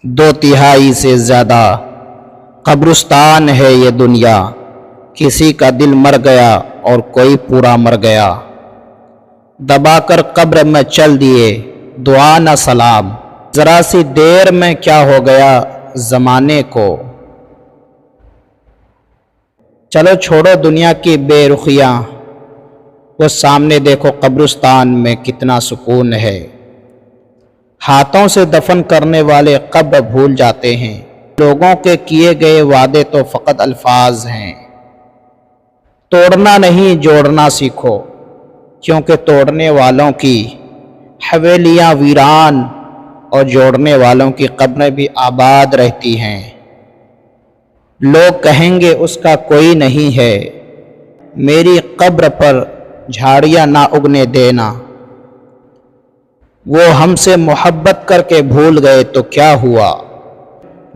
2/3 سے زیادہ قبرستان ہے یہ دنیا، کسی کا دل مر گیا اور کوئی پورا مر گیا۔ دبا کر قبر میں چل دیے دعا نہ سلام، ذرا سی دیر میں کیا ہو گیا زمانے کو۔ چلو چھوڑو دنیا کی بے رخیاں، وہ سامنے دیکھو قبرستان میں کتنا سکون ہے۔ ہاتھوں سے دفن کرنے والے قبر بھول جاتے ہیں، لوگوں کے کیے گئے وعدے تو فقط الفاظ ہیں۔ توڑنا نہیں جوڑنا سیکھو، کیونکہ توڑنے والوں کی حویلیاں ویران اور جوڑنے والوں کی قبریں بھی آباد رہتی ہیں۔ لوگ کہیں گے اس کا کوئی نہیں ہے، میری قبر پر جھاڑیاں نہ اگنے دینا۔ وہ ہم سے محبت کر کے بھول گئے تو کیا ہوا؟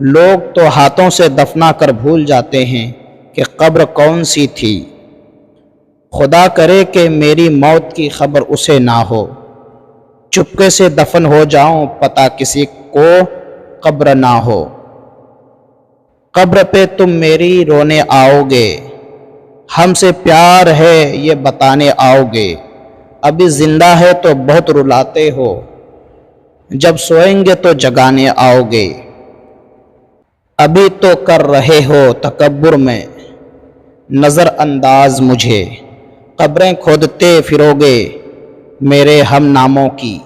لوگ تو ہاتھوں سے دفنا کر بھول جاتے ہیں کہ قبر کون سی تھی۔ خدا کرے کہ میری موت کی خبر اسے نہ ہو، چپکے سے دفن ہو جاؤں پتہ کسی کو قبر نہ ہو۔ قبر پہ تم میری رونے آؤ گے، ہم سے پیار ہے یہ بتانے آؤ گے۔ ابھی زندہ ہے تو بہت رلاتے ہو، جب سوئیں گے تو جگانے آؤ گے۔ ابھی تو کر رہے ہو تکبر میں نظر انداز مجھے، قبریں کھودتے پھرو گے میرے ہم ناموں کی۔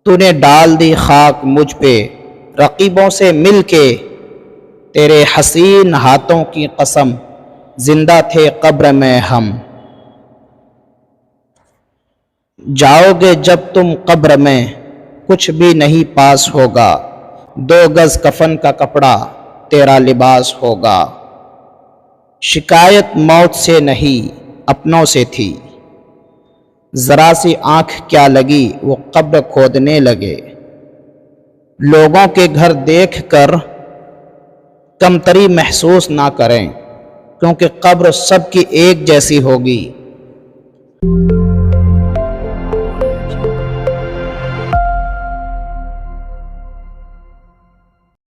تو نے ڈال دی خاک مجھ پہ رقیبوں سے مل کے، تیرے حسین ہاتھوں کی قسم زندہ تھے قبر میں ہم۔ جاؤ گے جب تم قبر میں کچھ بھی نہیں پاس ہوگا، 2 گز کفن کا کپڑا تیرا لباس ہوگا۔ شکایت موت سے نہیں اپنوں سے تھی، ذرا سی آنکھ کیا لگی وہ قبر کھودنے لگے۔ لوگوں کے گھر دیکھ کر کمتری محسوس نہ کریں، کیونکہ قبر سب کی ایک جیسی ہوگی۔